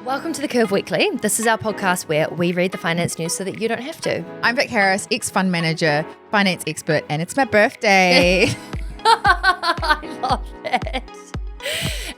Welcome to the Curve Weekly. This is our podcast where we read the finance news so that you don't have to. I'm Vic Harris, ex-fund manager, finance expert, and it's my birthday. I love it.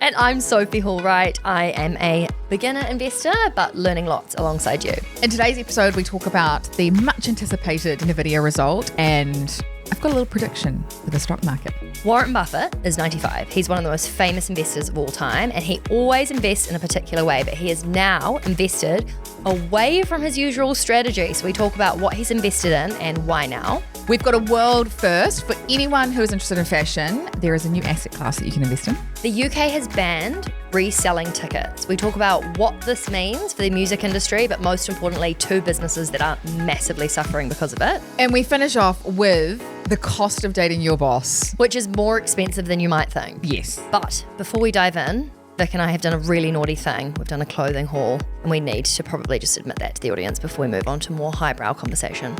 And I'm Sophie Hallwright. I am a beginner investor, but learning lots alongside you. In today's episode, we talk about the much anticipated Nvidia result, and I've got a little prediction for the stock market. Warren Buffett is 95. He's one of the most famous investors of all time, and he always invests in a particular way, but he has now invested away from his usual strategy. So we talk about what he's invested in and why now. We've got a world first. For anyone who is interested in fashion, there is a new asset class that you can invest in. The UK has banned reselling tickets. We talk about what this means for the music industry, but most importantly, two businesses that are massively suffering because of it. And we finish off with the cost of dating your boss. Which is more expensive than you might think. Yes. But before we dive in, Vic and I have done a really naughty thing. We've done a clothing haul, and we need to probably just admit that to the audience before we move on to more highbrow conversation.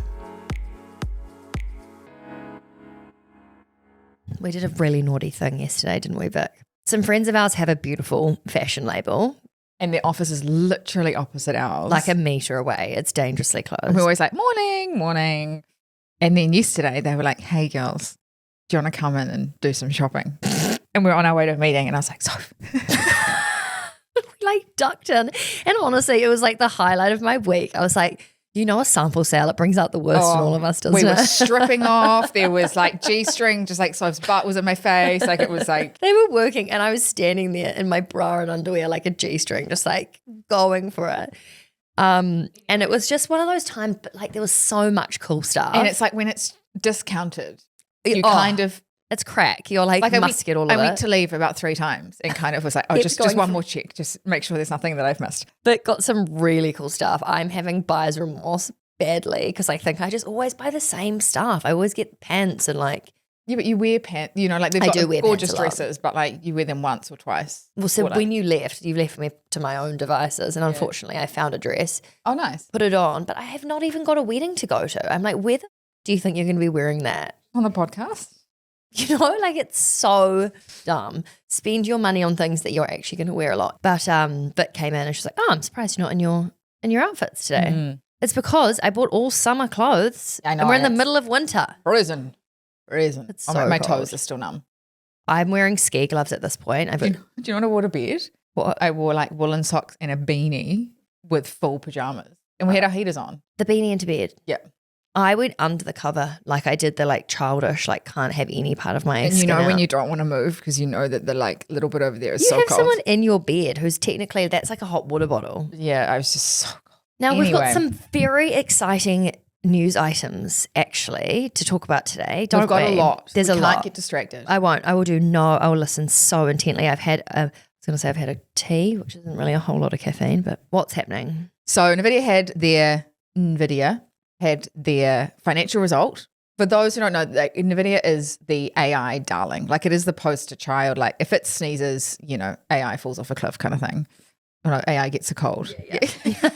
We did a really naughty thing yesterday, didn't we, Vic? Some friends of ours have a beautiful fashion label. And their office is literally opposite ours. Like a metre away. It's dangerously close. And we're always like, morning. And then yesterday they were like, hey girls, do you want to come in and do some shopping? And we're on our way to a meeting and I was like, Soph. We like ducked in. And honestly, it was like the highlight of my week. I was like, you know, a sample sale, it brings out the worst in all of us, doesn't it? We were stripping off. There was like G-string, just like Soph's butt was in my face. Like it was like. They were working and I was standing there in my bra and underwear like a G-string, just like going for it. And it was just one of those times, but like there was so much cool stuff. And it's like when it's discounted, you kind of. It's crack. You're like must get all of it. I went to leave about 3 times and kind of was like, just one more check. Just make sure there's nothing that I've missed. But got some really cool stuff. I'm having buyer's remorse badly because I think I just always buy the same stuff. I always get pants and like. Yeah, but you wear pants, you know, like they've got gorgeous dresses, but like you wear them once or twice. Well, so when you left me to my own devices and unfortunately I found a dress. Oh, nice. Put it on, but I have not even got a wedding to go to. I'm like, where do you think you're going to be wearing that? On the podcast? You know, like it's so dumb. Spend your money on things that you're actually going to wear a lot. But Vic came in and she's like, oh, I'm surprised you're not in your outfits today. Mm. It's because I bought all summer clothes and we're in the middle of winter. Frozen. It's so my cold. toes are still numb. I'm wearing ski gloves at this point. Do you know what I wore to bed? What? I wore like woolen socks and a beanie with full pajamas. And we had our heaters on. The beanie into bed? Yeah. I went under the cover like I did the like childish, like can't have any part of my and skin you know out. When you don't want to move because you know that the like little bit over there is so cold. You have someone in your bed who's technically, that's like a hot water bottle. Yeah, I was just so cold. Now we've got some very exciting news items actually to talk about today. We've got a lot. There's a lot. Can't get distracted. I won't. I will listen so intently. I've had a tea, which isn't really a whole lot of caffeine, but what's happening? So Nvidia had their financial result. For those who don't know, like, Nvidia is the AI darling. Like it is the poster child. Like if it sneezes, you know, AI falls off a cliff kind of thing. Or no, AI gets a cold. Yeah.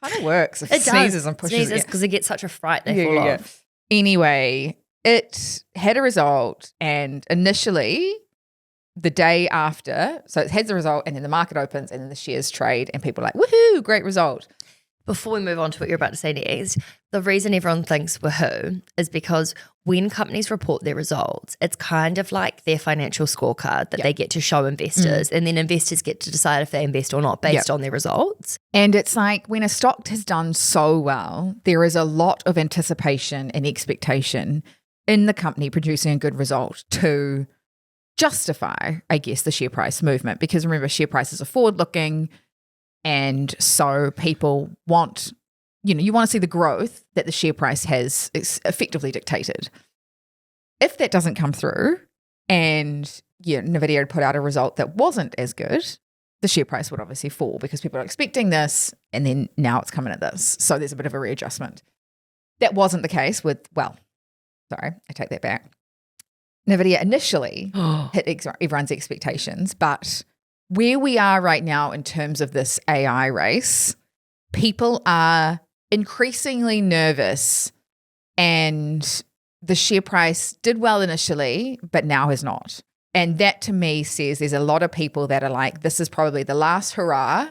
Kind of works if it sneezes and pushes it. Because it gets such a fright they fall off. Anyway, it had a result and initially the day after, so it has the result and then the market opens and then the shares trade and people are like, woohoo, great result. Before we move on to what you're about to say next, the reason everyone thinks woohoo is because when companies report their results, it's kind of like their financial scorecard that they get to show investors and then investors get to decide if they invest or not based on their results. And it's like when a stock has done so well, there is a lot of anticipation and expectation in the company producing a good result to justify, I guess, the share price movement. Because remember, share prices are forward-looking. And so people want, you want to see the growth that the share price has effectively dictated. If that doesn't come through and Nvidia had put out a result that wasn't as good, the share price would obviously fall because people are expecting this and then now it's coming at this. So there's a bit of a readjustment. That wasn't the case I take that back. Nvidia initially hit everyone's expectations, but where we are right now in terms of this AI race, people are increasingly nervous and the share price did well initially, but now has not. And that to me says there's a lot of people that are like, this is probably the last hurrah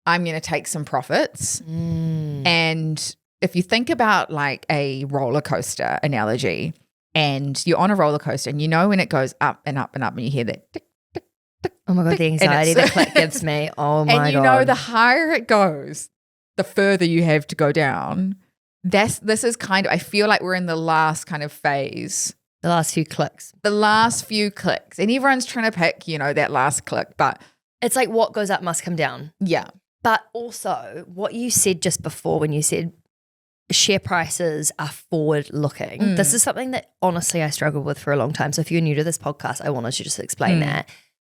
I'm going to take some profits. And if you think about like a roller coaster analogy, and you're on a roller coaster and you know when it goes up and up and up and you hear that tick, tick, tick. Oh my God, tick, the anxiety that click gives me. Oh my God. And you know the higher it goes, the further you have to go down. This is kind of, I feel like we're in the last kind of phase. The last few clicks. The last few clicks. And everyone's trying to pick, you know, that last click. But it's like what goes up must come down. Yeah. But also what you said just before when you said share prices are forward looking. This is something that honestly I struggled with for a long time. So if you're new to this podcast, I wanted to just explain that.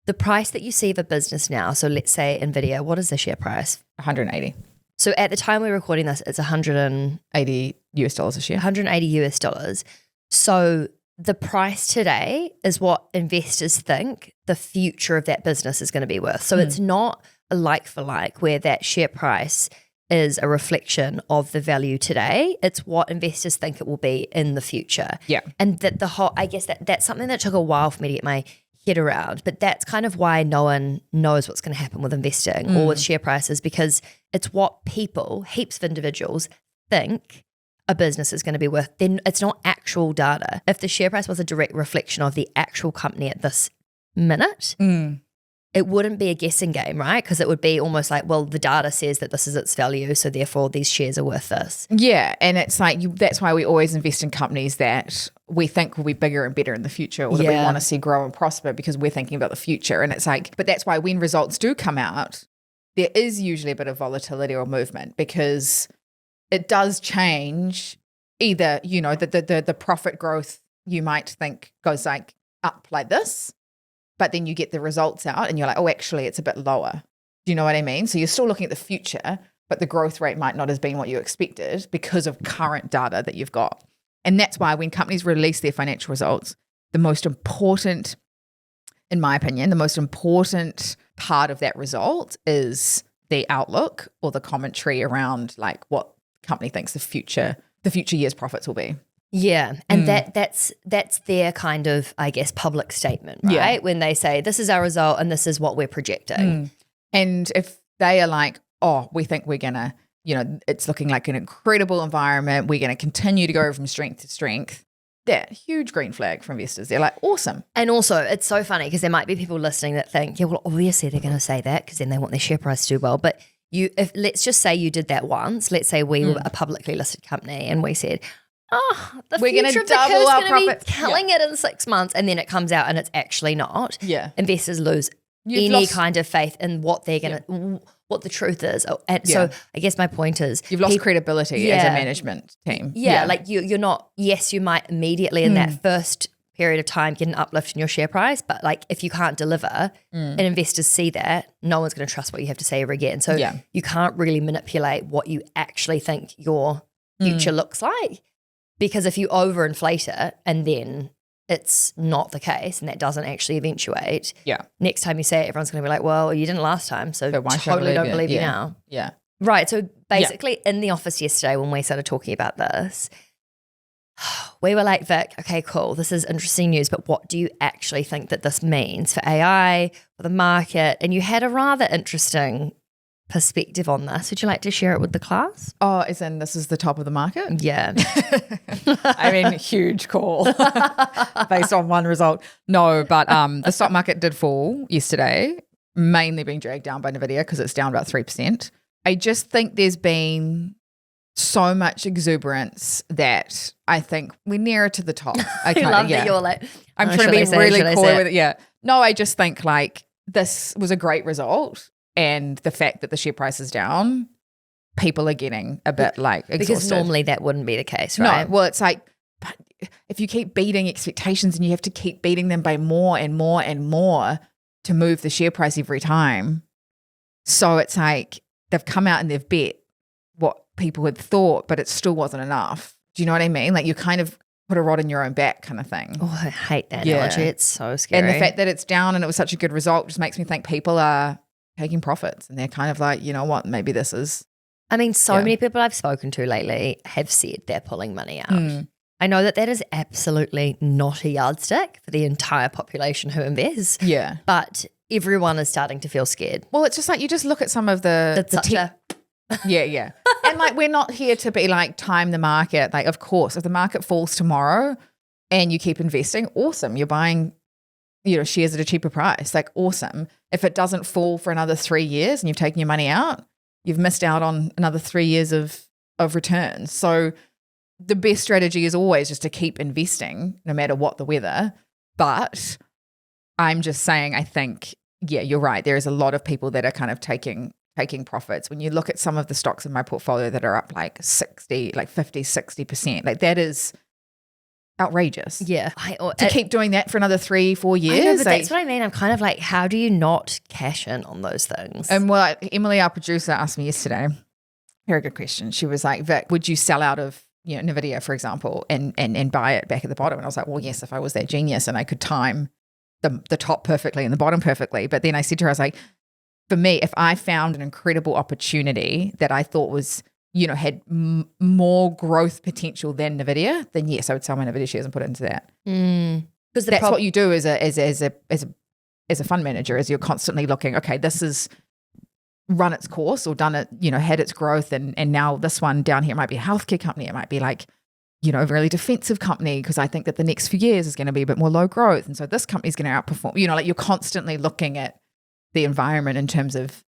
The price that you see of a business now, so let's say Nvidia, what is the share price? 180. So at the time we're recording this, it's $180 US a share. $180. So the price today is what investors think the future of that business is going to be worth. So it's not a like for like where that share price is a reflection of the value today. It's what investors think it will be in the future. Yeah. And that the whole, I guess that's something that took a while for me to get my head around, but that's kind of why no one knows what's going to happen with investing or with share prices, because it's what people, heaps of individuals think a business is going to be worth. Then it's not actual data. If the share price was a direct reflection of the actual company at this minute, it wouldn't be a guessing game, right? Because it would be almost like, well, the data says that this is its value, so therefore these shares are worth this. Yeah, and it's like that's why we always invest in companies that we think will be bigger and better in the future, or that we want to see grow and prosper because we're thinking about the future. And it's like, but that's why when results do come out, there is usually a bit of volatility or movement because it does change either, you know, the profit growth you might think goes like up like this, but then you get the results out and you're like, oh, actually, it's a bit lower. Do you know what I mean? So you're still looking at the future, but the growth rate might not have been what you expected because of current data that you've got. And that's why when companies release their financial results, the most important, in my opinion, the most important part of that result is the outlook or the commentary around like what the company thinks the future year's profits will be. Yeah, and that's their kind of, I guess, public statement, right? Yeah. When they say this is our result and this is what we're projecting. And if they are like, oh, we think we're going to, you know, it's looking like an incredible environment, we're going to continue to go from strength to strength, that huge green flag for investors. They're like, awesome. And also, it's so funny because there might be people listening that think, yeah, well, obviously they're going to say that because then they want their share price to do well. But if let's just say you did that once. Let's say we were a publicly listed company and we said, oh, we're going to future of the double Curve's our going to be profit. killing it in 6 months, and then it comes out and it's actually not. Yeah. Investors lose any kind of faith in what they're going to, what the truth is. And so I guess my point is you've lost credibility as a management team. Yeah, like you're not, yes, you might immediately in that first period of time get an uplift in your share price, but like if you can't deliver and investors see that, no one's going to trust what you have to say ever again. So you can't really manipulate what you actually think your future looks like, because if you overinflate it and then it's not the case and that doesn't actually eventuate, next time you say it, everyone's going to be like, well, you didn't last time, so why totally don't believe you now. Yeah. Right. So basically in the office yesterday when we started talking about this, we were like, Vic, okay, cool. This is interesting news, but what do you actually think that this means for AI, for the market? And you had a rather interesting perspective on this. Would you like to share it with the class? Oh, as in this is the top of the market? Yeah. I mean, huge call based on one result. No, but the stock market did fall yesterday, mainly being dragged down by Nvidia because it's down about 3%. I just think there's been so much exuberance that I think we're nearer to the top. I love that you're like, I'm trying to be really coy with it. Yeah. No, I just think like this was a great result. And the fact that the share price is down, people are getting a bit like exhausted. Because normally that wouldn't be the case, right? No, well, it's like, but if you keep beating expectations and you have to keep beating them by more and more and more to move the share price every time. So it's like they've come out and they've bet what people had thought, but it still wasn't enough. Do you know what I mean? Like you kind of put a rod in your own back kind of thing. Oh, I hate that analogy. It's so scary. And the fact that it's down and it was such a good result just makes me think people are taking profits and they're kind of like, you know what, maybe this is. I mean, so many people I've spoken to lately have said they're pulling money out. I know that is absolutely not a yardstick for the entire population who invests. Yeah. But everyone is starting to feel scared. Well, it's just like you just look at some of the Yeah. And like we're not here to be like time the market. Like, of course, if the market falls tomorrow and you keep investing, awesome. You're buying, shares at a cheaper price. Like, awesome. If it doesn't fall for another 3 years and you've taken your money out, you've missed out on another 3 years of returns. So the best strategy is always just to keep investing no matter what the weather. But I'm just saying, I think, yeah, you're right. There is a lot of people that are kind of taking profits. When you look at some of the stocks in my portfolio that are up like 50, 60%, like that is outrageous. Yeah. To keep doing that for another 3-4 years. I know, but that's what I mean. I'm kind of like, how do you not cash in on those things? And well, Emily, our producer, asked me yesterday, very good question. She was like, Vic, would you sell out of Nvidia, for example, and buy it back at the bottom? And I was like, well, yes, if I was that genius and I could time the top perfectly and the bottom perfectly. But then I said to her, I was like, for me, if I found an incredible opportunity that I thought was, had more growth potential than Nvidia, then yes, I would sell my Nvidia shares and put it into that. Because that's what you do as a fund manager, is you're constantly looking, okay, this is run its course or done it, had its growth, and now this one down here might be a healthcare company. It might be like, a really defensive company because I think that the next few years is going to be a bit more low growth. And so this company is going to outperform, like you're constantly looking at the environment in terms of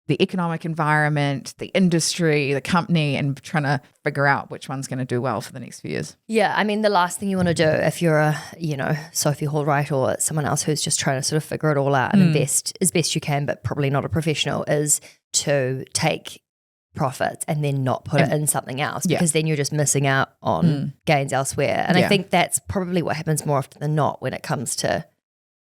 the economic environment, the industry, the company, and trying to figure out which one's going to do well for the next few years. Yeah, I mean, the last thing you want to do if you're a, Sophie Hall-Wright or someone else who's just trying to sort of figure it all out and invest as best you can, but probably not a professional, is to take profits and then not put it in something else, because then you're just missing out on gains elsewhere. And I think that's probably what happens more often than not when it comes to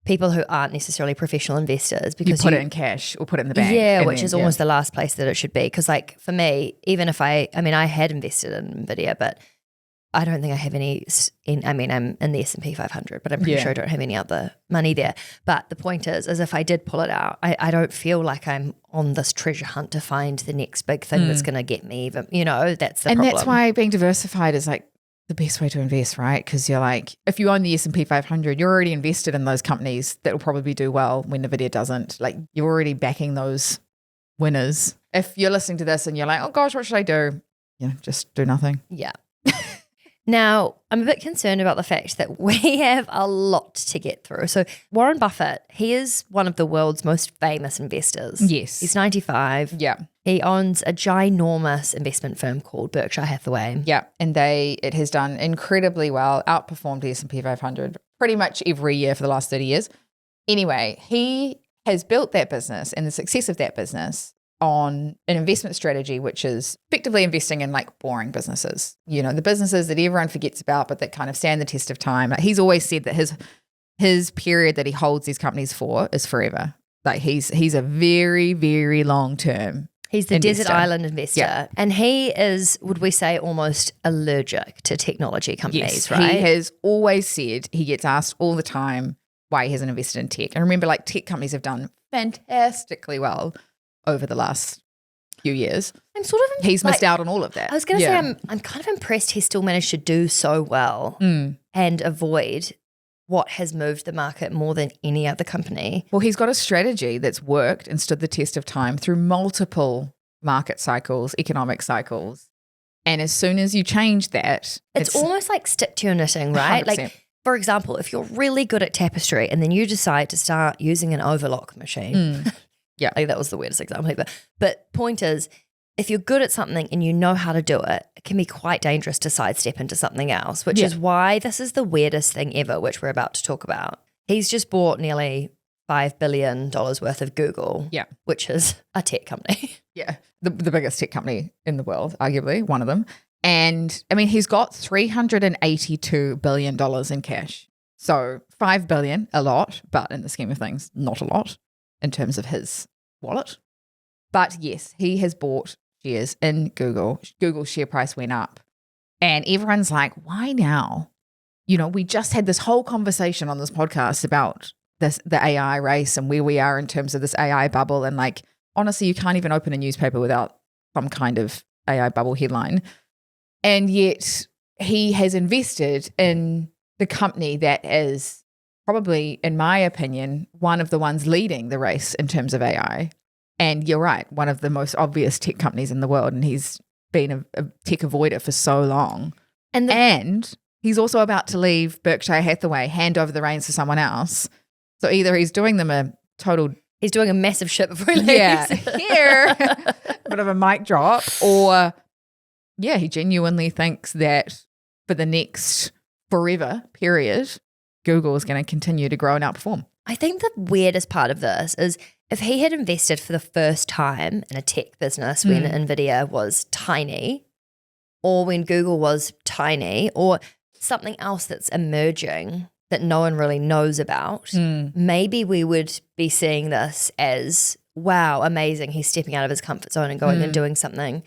people who aren't necessarily professional investors, because you put it in cash or put it in the bank. Yeah, which is almost the last place that it should be. Because like for me, even if I had invested in Nvidia, but I don't think I have any I'm in the S&P 500, but I'm pretty sure I don't have any other money there. But the point is if I did pull it out, I don't feel like I'm on this treasure hunt to find the next big thing that's going to get me even, that's the problem. And that's why being diversified is like the best way to invest, right? Because you're like, if you own the S&P 500, you're already invested in those companies that will probably do well when Nvidia doesn't. Like, you're already backing those winners. If you're listening to this and you're like, oh gosh, what should I do? Just do nothing. Yeah. Now, I'm a bit concerned about the fact that we have a lot to get through. So Warren Buffett, he is one of the world's most famous investors. Yes. He's 95. Yeah. He owns a ginormous investment firm called Berkshire Hathaway. Yeah, and it has done incredibly well, outperformed the S&P 500 pretty much every year for the last 30 years. Anyway, he has built that business and the success of that business on an investment strategy, which is effectively investing in like boring businesses, the businesses that everyone forgets about, but that kind of stand the test of time. Like, he's always said that his period that he holds these companies for is forever. Like, he's a very, very long term. He's the desert island investor. Yeah. And he is, would we say, almost allergic to technology companies, yes, right? He has always said, he gets asked all the time why he hasn't invested in tech. And remember, like, tech companies have done fantastically well over the last few years. He's missed out on all of that. I was going to say, I'm kind of impressed he still managed to do so well and avoid what has moved the market more than any other company. Well, he's got a strategy that's worked and stood the test of time through multiple market cycles, economic cycles. And as soon as you change that, it's almost like stick to your knitting, right? 100%. Like, for example, if you're really good at tapestry and then you decide to start using an overlock machine. Yeah. Like, that was the weirdest example ever. But point is, if you're good at something and you know how to do it, it can be quite dangerous to sidestep into something else, which is why this is the weirdest thing ever, which we're about to talk about. He's just bought nearly $5 billion worth of Google, which is a tech company. Yeah, the biggest tech company in the world, arguably, one of them. And, I mean, he's got $382 billion in cash. So $5 billion, a lot, but in the scheme of things, not a lot in terms of his wallet. But yes, he has bought shares in Google. Google's share price went up. And everyone's like, why now? We just had this whole conversation on this podcast about the AI race and where we are in terms of this AI bubble. And like, honestly, you can't even open a newspaper without some kind of AI bubble headline. And yet he has invested in the company that is probably, in my opinion, one of the ones leading the race in terms of AI. And you're right, one of the most obvious tech companies in the world. And he's been a tech avoider for so long. And he's also about to leave Berkshire Hathaway, hand over the reins to someone else. So either he's doing them a total... He's doing a massive shit before he leaves. Yeah, here. A bit of a mic drop. Or, yeah, he genuinely thinks that for the next forever period, Google is going to continue to grow and outperform. I think the weirdest part of this is if he had invested for the first time in a tech business when Nvidia was tiny, or when Google was tiny, or something else that's emerging that no one really knows about, maybe we would be seeing this as, wow, amazing, he's stepping out of his comfort zone and going and doing something.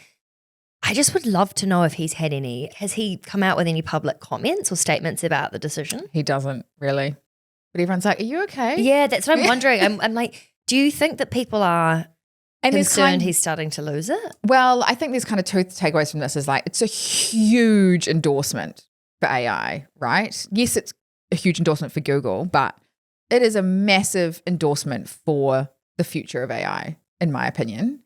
I just would love to know if has he come out with any public comments or statements about the decision? He doesn't really. But everyone's like, are you okay? Yeah, that's what I'm wondering. I'm like, do you think that people are concerned he's starting to lose it? Well, I think there's kind of two takeaways from this is like, it's a huge endorsement for AI, right? Yes, it's a huge endorsement for Google, but it is a massive endorsement for the future of AI, in my opinion,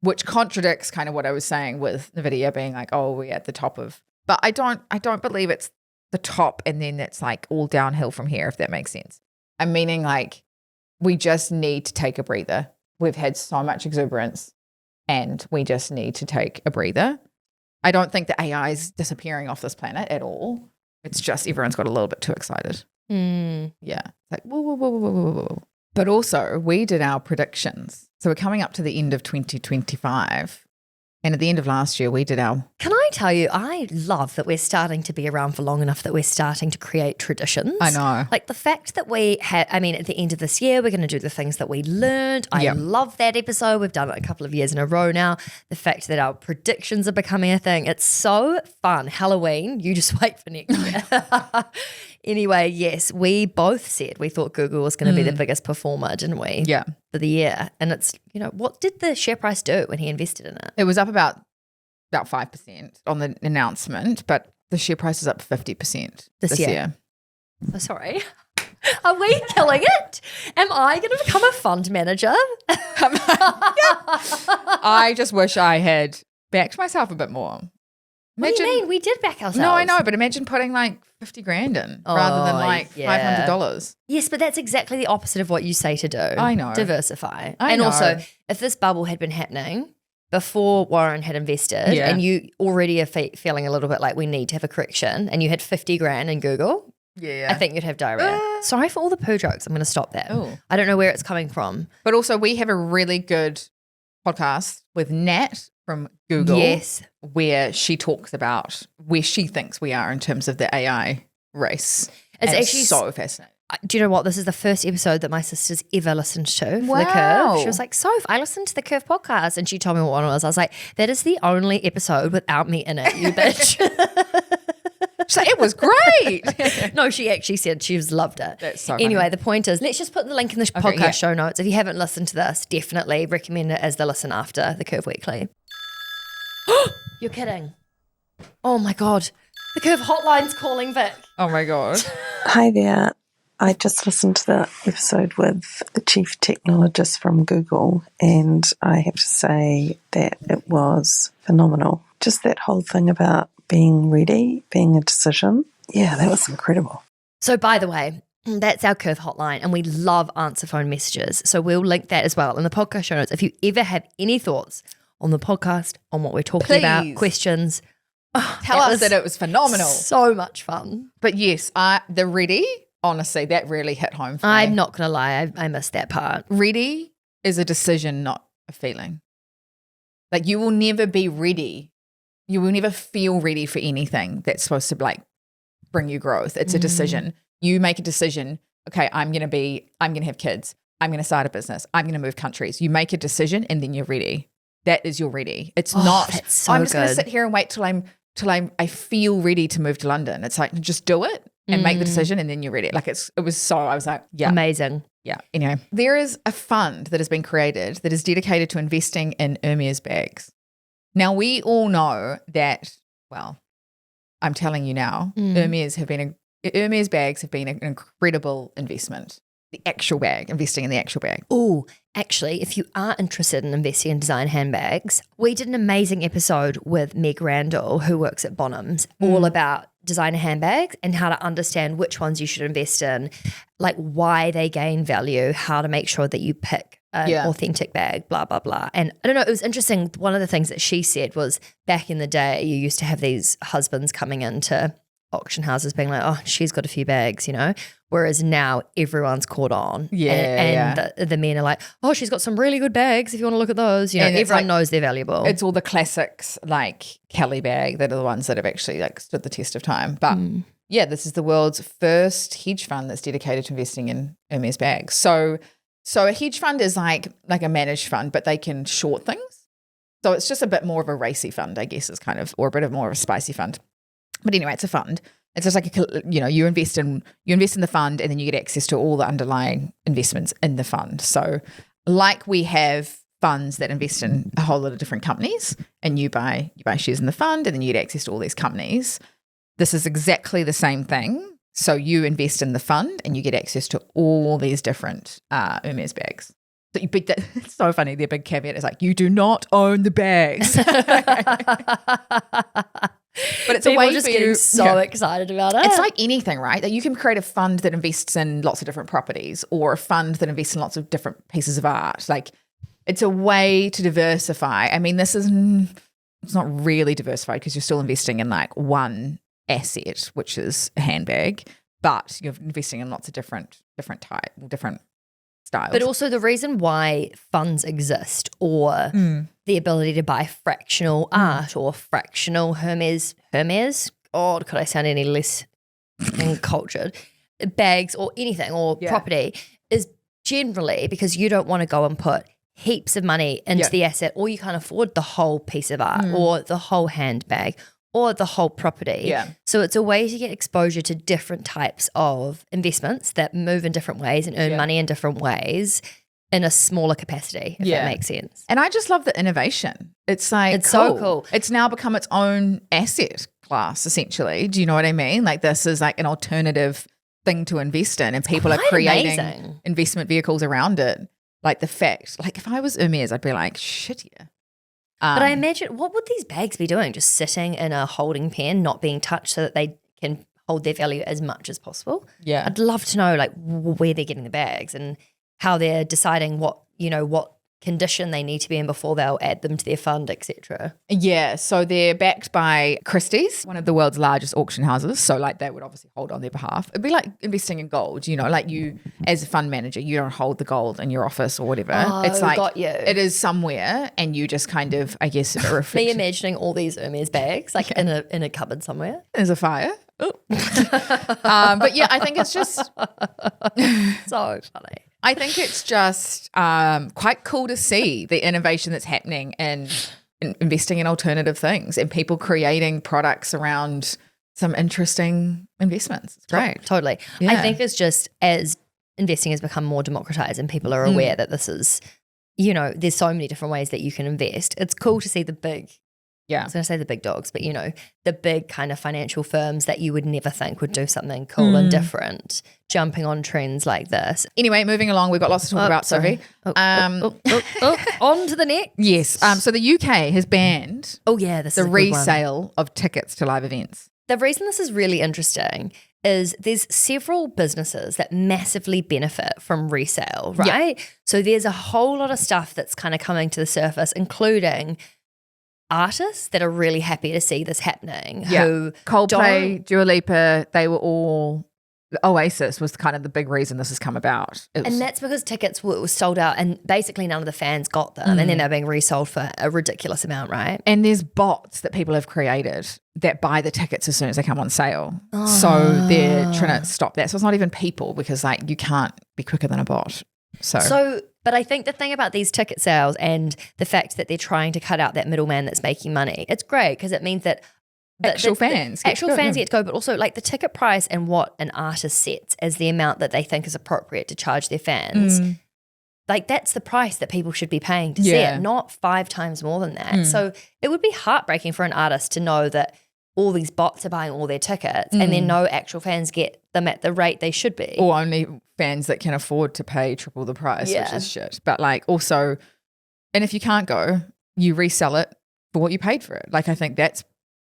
which contradicts kind of what I was saying with Nvidia being like, oh, we're at the top of, but I don't believe it's the top and then it's like all downhill from here, if that makes sense. I'm meaning like we just need to take a breather. We've had so much exuberance and we just need to take a breather. I don't think the AI is disappearing off this planet at all. It's just everyone's got a little bit too excited. Yeah. It's like, whoa, whoa, whoa, whoa, whoa, whoa. But also we did our predictions. So we're coming up to the end of 2025. And at the end of last year, we did our... Can I tell you, I love that we're starting to be around for long enough that we're starting to create traditions. I know. Like the fact that we had, I mean, at the end of this year, we're going to do the things that we learned. I love that episode. We've done it a couple of years in a row now. The fact that our predictions are becoming a thing. It's so fun. Halloween, you just wait for next year. Anyway, yes, we both said we thought Google was going to be the biggest performer, didn't we? Yeah. For the year. And it's, you know, what did the share price do when he invested in it? It was up about 5% on the announcement, but the share price is up 50% this year. Oh, sorry. Are we killing it? Am I going to become a fund manager? I just wish I had backed myself a bit more. What do you mean? We did back ourselves. No, I know, but imagine putting like 50 grand in rather than like $500. Yes, but that's exactly the opposite of what you say to do. I know. Diversify. I know. Also, if this bubble had been happening before Warren had invested and you already are feeling a little bit like we need to have a correction and you had 50 grand in Google, I think you'd have diarrhea. Sorry for all the poo jokes. I'm going to stop that. Ooh. I don't know where it's coming from. But also we have a really good podcast with Nat from Google where she talks about where she thinks we are in terms of the AI race. It's actually so fascinating. Do you know what? This is the first episode that my sister's ever listened to for the Curve. She was like, Soph, I listened to the Curve podcast. And she told me what one it was. I was like, that is the only episode without me in it, you bitch. She's like, it was great. No, she actually said she's loved it. That's so Anyway, funny. The point is, let's just put the link in the podcast show notes. If you haven't listened to this, definitely recommend it as the listen after the Curve Weekly. You're kidding. Oh my God. The Curve Hotline's calling Vic. Oh my God. Hi there. I just listened to the episode with the chief technologist from Google, and I have to say that it was phenomenal. Just that whole thing about being ready, being a decision. Yeah, that was incredible. So by the way, that's our Curve Hotline, and we love answer phone messages. So we'll link that as well in the podcast show notes. If you ever have any thoughts on the podcast, on what we're talking about, questions, tell us that it was phenomenal. So much fun. But yes, the ready, honestly, that really hit home for me. I'm not going to lie, I missed that part. Ready is a decision, not a feeling. Like you will never be ready. You will never feel ready for anything that's supposed to like bring you growth. It's a decision. You make a decision. Okay, I'm going to have kids. I'm going to start a business. I'm going to move countries. You make a decision and then you're ready. That is your ready. It's not, so I'm just going to sit here and wait till I feel ready to move to London. It's like, just do it and make the decision and then you're ready. Like I was like, yeah. Amazing. Yeah. Anyway, there is a fund that has been created that is dedicated to investing in Hermès bags. Now we all know that, well, I'm telling you now, Hermès bags have been an incredible investment. The actual bag, investing in the actual bag. Oh, actually, if you are interested in investing in design handbags, we did an amazing episode with Meg Randall, who works at Bonhams, all about designer handbags and how to understand which ones you should invest in, like why they gain value, how to make sure that you pick an authentic bag, blah, blah, blah. And I don't know, it was interesting. One of the things that she said was back in the day, you used to have these husbands coming into auction houses being like, oh, she's got a few bags, you know, whereas now everyone's caught on. And the men are like, oh, she's got some really good bags if you want to look at those. You know, and everyone knows they're valuable. It's all the classics like Kelly bag that are the ones that have actually like stood the test of time. But this is the world's first hedge fund that's dedicated to investing in Hermès bags. So a hedge fund is like a managed fund, but they can short things. So it's just a bit more of a racy fund, I guess, is kind of, or a bit of more of a spicy fund. But anyway, it's a fund. It's just like you invest in the fund, and then you get access to all the underlying investments in the fund. So, like we have funds that invest in a whole lot of different companies, and you buy shares in the fund, and then you get access to all these companies. This is exactly the same thing. So you invest in the fund, and you get access to all these different Hermès bags. So it's so funny. Their big caveat is like, you do not own the bags. But it's People a way just for getting you, so excited about it. It's like anything, right? That you can create a fund that invests in lots of different properties, or a fund that invests in lots of different pieces of art. Like, it's a way to diversify. I mean, it's not really diversified because you're still investing in like one asset, which is a handbag, but you're investing in lots of different styles. But also the reason why funds exist, or the ability to buy fractional art or fractional Hermès, oh, could I sound any less uncultured, bags or anything, or property, is generally because you don't want to go and put heaps of money into the asset, or you can't afford the whole piece of art or the whole handbag or the whole property. Yeah. So it's a way to get exposure to different types of investments that move in different ways and earn money in different ways in a smaller capacity, if that makes sense. And I just love the innovation. It's like, it's so cool. It's now become its own asset class, essentially. Do you know what I mean? Like, this is like an alternative thing to invest in, and people are creating investment vehicles around it. Like, the fact, like, if I was Hermès, I'd be like, shit, yeah. But I imagine, what would these bags be doing? Just sitting in a holding pen, not being touched, so that they can hold their value as much as possible? Yeah. I'd love to know like where they're getting the bags and how they're deciding what condition they need to be in before they'll add them to their fund, etc. Yeah, so they're backed by Christie's, one of the world's largest auction houses. So like, they would obviously hold on their behalf. It'd be like investing in gold, like you as a fund manager, you don't hold the gold in your office or whatever. It's like, got you. It is somewhere, and you just kind of, I guess, reflect. Me imagining all these Hermès bags like in a cupboard somewhere. There's a fire. But yeah, I think it's just so funny. I think it's just quite cool to see the innovation that's happening in investing in alternative things, and people creating products around some interesting investments. It's great. Totally. Yeah. I think it's just as investing has become more democratized and people are aware that this is, there's so many different ways that you can invest. It's cool to see the big, I was going to say the big dogs, but the big kind of financial firms that you would never think would do something cool and different, jumping on trends like this. Anyway, moving along, we've got lots to talk about, Sophie. On to the next. Yes. So the UK has banned the resale of tickets to live events. The reason this is really interesting is there's several businesses that massively benefit from resale, right? Yep. So there's a whole lot of stuff that's kind of coming to the surface, including artists that are really happy to see this happening. Yeah. Who Coldplay, Dua Lipa, they were all, Oasis was kind of the big reason this has come about. And that's because tickets were sold out and basically none of the fans got them, and then they're being resold for a ridiculous amount, right? And there's bots that people have created that buy the tickets as soon as they come on sale. So they're trying to stop that. So it's not even people, because like, you can't be quicker than a bot. But I think the thing about these ticket sales and the fact that they're trying to cut out that middleman that's making money, it's great because it means that actual fans get to go, but also like the ticket price and what an artist sets as the amount that they think is appropriate to charge their fans. Like, that's the price that people should be paying to see it, not 5 times more than that. So it would be heartbreaking for an artist to know that all these bots are buying all their tickets and then no actual fans get them at the rate they should be. Or only fans that can afford to pay triple the price, which is shit. But like also, and if you can't go, you resell it for what you paid for it. Like I think that's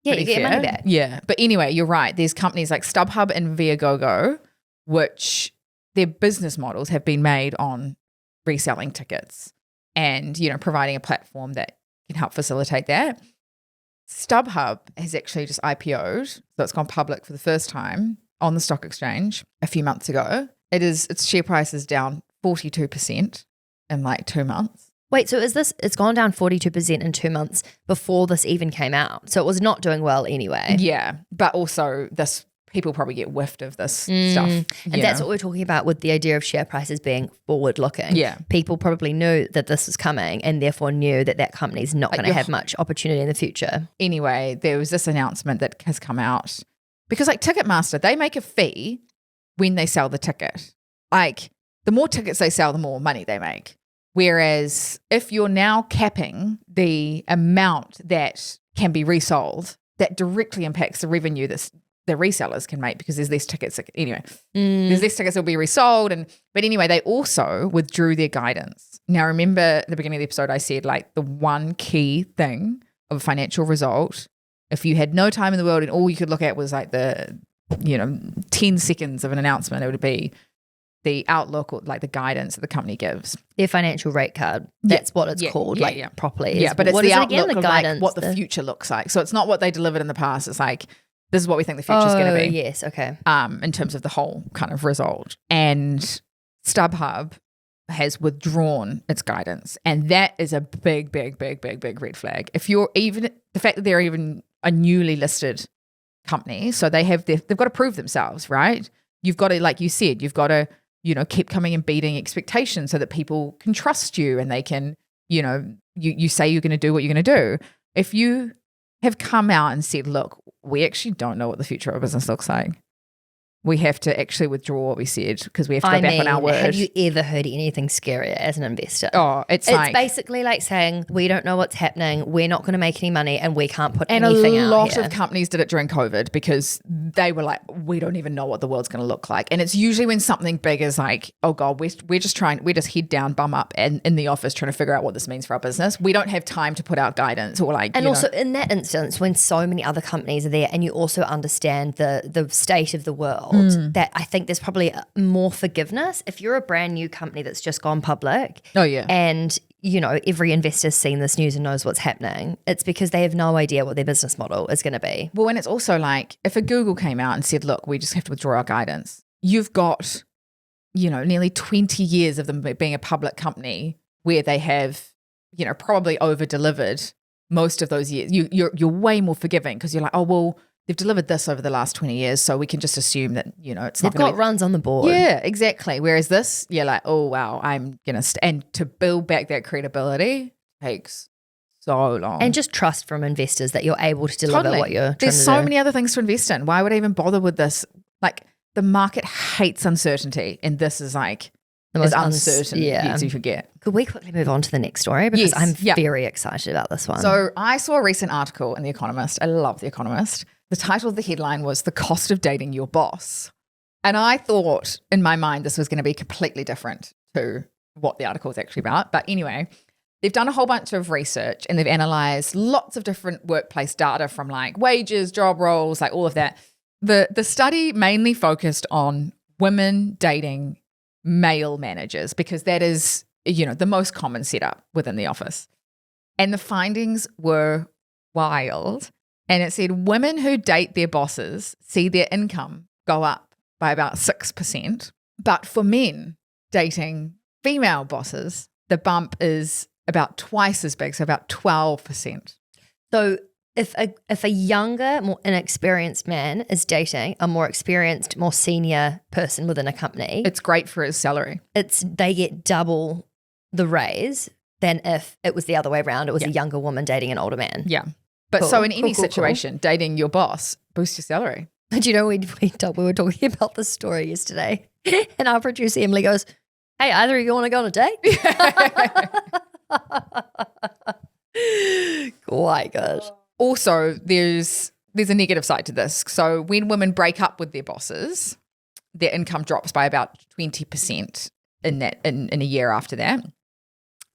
pretty you get fair. your money back. Yeah. But anyway, you're right. There's companies like StubHub and Viagogo, which their business models have been made on reselling tickets and, you know, providing a platform that can help facilitate that. StubHub has actually just IPO'd, so it's gone public for the first time on the stock exchange a few months ago. Its share price is down 42% in like 2 months. Wait, so it's gone down 42% in 2 months before this even came out. So it was not doing well anyway. Yeah, but also people probably get whiffed of this stuff. And that's what we're talking about with the idea of share prices being forward-looking. Yeah. People probably knew that this was coming and therefore knew that company's not going to have much opportunity in the future. Anyway, there was this announcement that has come out because like Ticketmaster, they make a fee when they sell the ticket. Like the more tickets they sell, the more money they make. Whereas if you're now capping the amount that can be resold, that directly impacts the revenue that the resellers can make because there's less tickets. Anyway, there's less tickets that will be resold. But anyway, they also withdrew their guidance. Now, remember at the beginning of the episode, I said like the one key thing of a financial result, if you had no time in the world and all you could look at was like the, 10 seconds of an announcement, it would be the outlook or like the guidance that the company gives. Their financial rate card. That's what it's called properly. Yeah, but it's what the is it outlook again? of like what the future looks like. So it's not what they delivered in the past. It's like, this is what we think the future is going to be. Yes, okay. In terms of the whole kind of result. And StubHub has withdrawn its guidance. And that is a big, big, big, big, big red flag. If you're even, the fact that they're even a newly listed company, so they've got to prove themselves, right? You've got to, like you said, you've got to, keep coming and beating expectations so that people can trust you and they can, you say you're going to do what you're going to do. If you have come out and said, look, we actually don't know what the future of our business looks like. We have to actually withdraw what we said because we have to go back on our word. Have you ever heard anything scarier as an investor? Oh, it's basically like saying, we don't know what's happening, we're not going to make any money, and we can't put anything out. And a lot of companies did it during COVID because they were like, we don't even know what the world's going to look like. And it's usually when something big is like, oh God, we're just head down, bum up, and in the office trying to figure out what this means for our business. We don't have time to put out guidance or like. And also in that instance, when so many other companies are there, and you also understand the state of the world. That I think there's probably more forgiveness if you're a brand new company that's just gone public. Oh yeah. And every investor's seen this news and knows what's happening. It's because they have no idea what their business model is going to be. Well, and it's also like if a Google came out and said, look, we just have to withdraw our guidance. You've got, nearly 20 years of them being a public company where they have, probably over delivered most of those years. You're way more forgiving because you're like, oh, well, they've delivered this over the last 20 years, so we can just assume that, it's not They've got runs on the board. Yeah, exactly. Whereas this, you're like, oh, wow, I'm going to and to build back that credibility takes so long. And just trust from investors that you're able to deliver what you're trying to do. There's so many other things to invest in. Why would I even bother with this? Like, the market hates uncertainty, and this is like the most uncertain as you could get. Could we quickly move on to the next story? Because I'm very excited about this one. So I saw a recent article in The Economist. I love The Economist. The title of the headline was The Cost of Dating Your Boss. And I thought in my mind this was going to be completely different to what the article is actually about. But anyway, they've done a whole bunch of research and they've analysed lots of different workplace data from like wages, job roles, like all of that. The study mainly focused on women dating male managers because that is, the most common setup within the office. And the findings were wild. And it said women who date their bosses see their income go up by about 6%. But for men dating female bosses, the bump is about twice as big, so about 12%. So if a younger, more inexperienced man is dating a more experienced, more senior person within a company, it's great for his salary. They get double the raise than if it was the other way around. It was a younger woman dating an older man. Yeah. But so in any situation, dating your boss boosts your salary. But we were talking about this story yesterday, and our producer Emily goes, "Hey, either of you want to go on a date?" Quite good. Also, there's there's a negative side to this. So when women break up with their bosses, their income drops by about 20% in a year after that.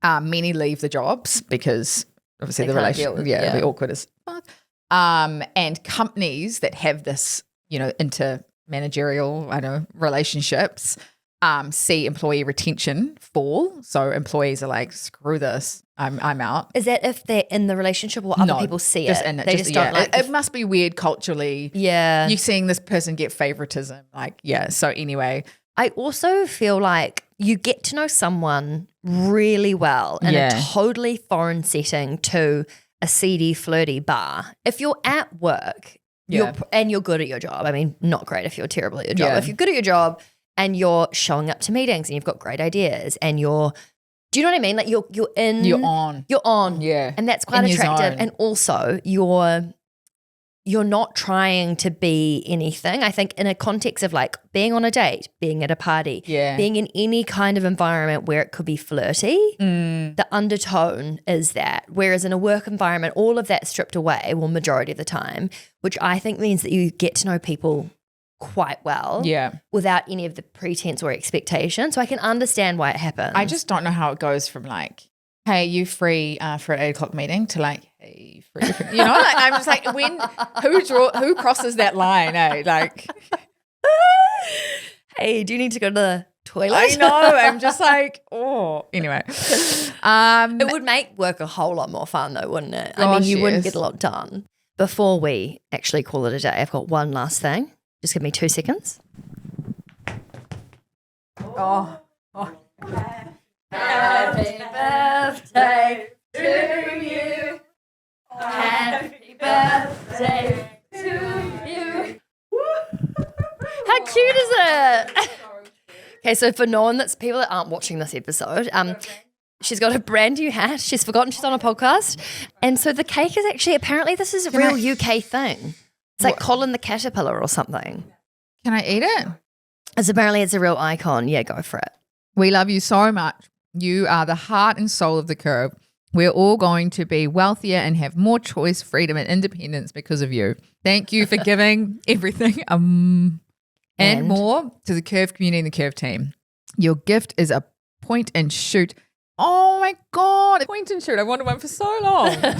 Many leave the jobs because obviously They the can't deal relationship, with it, it'll yeah. be awkward as fuck. And companies that have this, intermanagerial, relationships, see employee retention fall. So employees are like, screw this, I'm out. Is that if they're in the relationship or other people see just it? in it. They just don't like it must be weird culturally. Yeah. You seeing this person get favoritism. So anyway. I also feel like you get to know someone really well in a totally foreign setting to a seedy, flirty bar. If you're at work and you're good at your job, I mean, not great if you're terrible at your job. Yeah. If you're good at your job and you're showing up to meetings and you've got great ideas and do you know what I mean? Like you're on. Yeah. And that's quite In your attractive. zone. And also you're not trying to be anything. I think in a context of like being on a date, being at a party, being in any kind of environment where it could be flirty, the undertone is that. Whereas in a work environment, all of that's stripped away, well, majority of the time, which I think means that you get to know people quite well without any of the pretense or expectation. So I can understand why it happens. I just don't know how it goes from like, hey, you free for an 8 o'clock meeting to like, hey, free. Like, I'm just like, who crosses that line? Like, hey, do you need to go to the toilet? I know. I'm just like, anyway. It would make work a whole lot more fun though, wouldn't it? I mean, you wouldn't get a lot done. Before we actually call it a day, I've got one last thing. Just give me 2 seconds. Happy birthday to you. Happy birthday to you. How cute is it? Okay, so for people that aren't watching this episode, she's got a brand new hat. She's forgotten she's on a podcast. And so the cake is actually, apparently this is a real UK thing. It's like Colin the Caterpillar or something. Can I eat it? Apparently it's a real icon. Yeah, go for it. We love you so much. You are the heart and soul of the Curve. We're all going to be wealthier and have more choice, freedom, and independence because of you. Thank you for giving everything and more to the Curve community and the Curve team. Your gift is a point and shoot. Oh my God, point and shoot. I wanted one for so long. You're going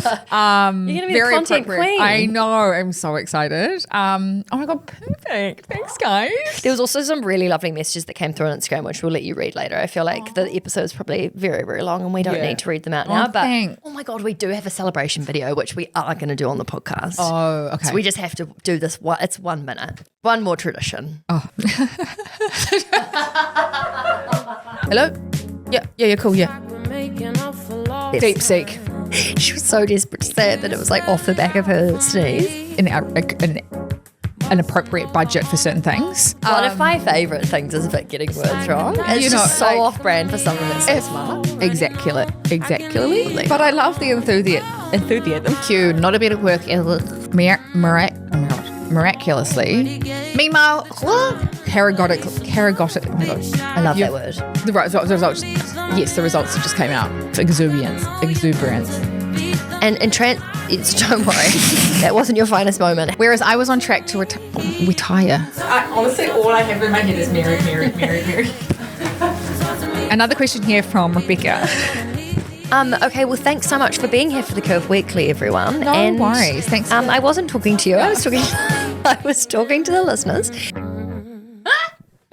to be the content queen. I know. I'm so excited. Oh my God, perfect. Thanks, guys. There was also some really lovely messages that came through on Instagram, which we'll let you read later. I feel like the episode is probably very, very long and we don't need to read them out now. But thanks. oh my God, we do have a celebration video, which we are going to do on the podcast. Oh, okay. So we just have to do this. It's 1 minute. One more tradition. Oh. Hello? Yeah, cool, yeah. Deep seek. She was so desperate to say it that it was like off the back of her sneeze. An appropriate budget for certain things. One of my favourite things is about getting words wrong. It's just so off-brand for someone that's so smart. Exactly. But I love the enthusiasm. Q, not a bit of work. Miraculously. Meanwhile, Kara got it. Oh my God. I love that word. The results. Yes, the results that just came out. Exuberance. And don't worry, that wasn't your finest moment. Whereas I was on track to retire. Honestly, all I have in my head is Mary. Another question here from Rebecca. Okay, well, thanks so much for being here for the Curve Weekly, everyone. No worries. Thanks. I wasn't talking to you. I was talking to the listeners.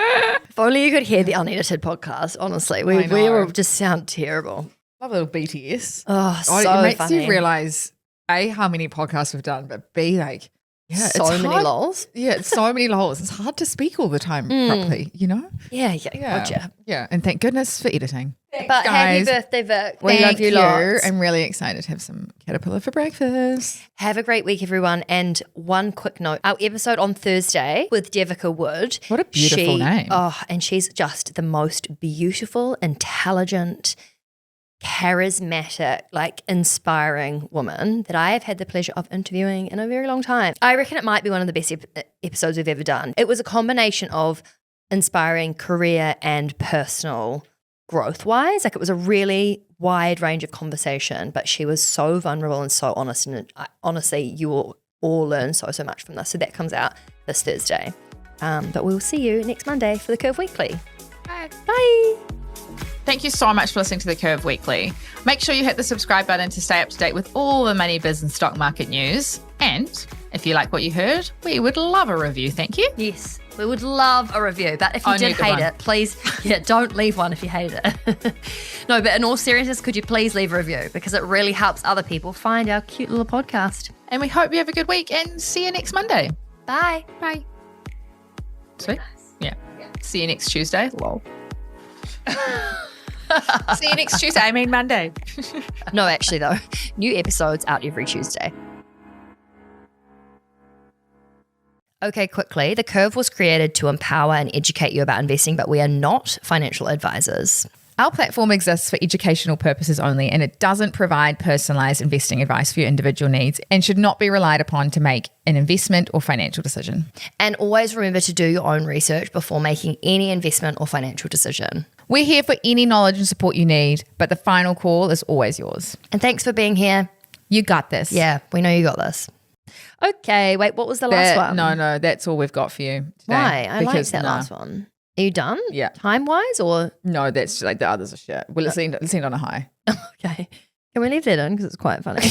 If only you could hear the unedited podcast, honestly. We will just sound terrible. Love a little BTS. Oh, so it makes funny. you realise, A, how many podcasts we've done, but B, like, so many lols. Yeah, it's so many lols. It's hard to speak all the time properly, you know? Yeah. Gotcha. Yeah, and thank goodness for editing. But guys. happy birthday, Vic. We love you lots. I'm really excited to have some caterpillar for breakfast. Have a great week, everyone. And one quick note, our episode on Thursday with Devika Wood. What a beautiful name. Oh, and she's just the most beautiful, intelligent, charismatic, like inspiring woman that I have had the pleasure of interviewing in a very long time. I reckon it might be one of the best episodes we've ever done. It was a combination of inspiring career and personal growth-wise. Like it was a really wide range of conversation, but she was so vulnerable and so honest. And honestly, you will all learn so much from this. So that comes out this Thursday. But we'll see you next Monday for the Curve Weekly. Bye. Bye. Thank you so much for listening to the Curve Weekly. Make sure you hit the subscribe button to stay up to date with all the money, biz, and stock market news. And if you like what you heard, we would love a review. Thank you. Yes, we would love a review. But if you Only did a good hate one. it, please, don't leave one if you hate it. No, but in all seriousness, could you please leave a review? Because it really helps other people find our cute little podcast. And we hope you have a good week and see you next Monday. Bye. Bye. Sweet. Yeah. See you next Tuesday. Lol. See you next Tuesday. I mean Monday. No, actually, though, new episodes out every Tuesday. Okay, quickly. The Curve was created to empower and educate you about investing, but we are not financial advisors. Our platform exists for educational purposes only, and it doesn't provide personalized investing advice for your individual needs and should not be relied upon to make an investment or financial decision. And always remember to do your own research before making any investment or financial decision. We're here for any knowledge and support you need, but the final call is always yours. And thanks for being here. You got this. Yeah, we know you got this. Okay, wait, what was the last one? No, that's all we've got for you today. Why? I liked that last one. Are you done? Yeah. Time-wise or? No, that's like the others are shit. Well, let's end on a high. Okay. Can we leave that in because it's quite funny?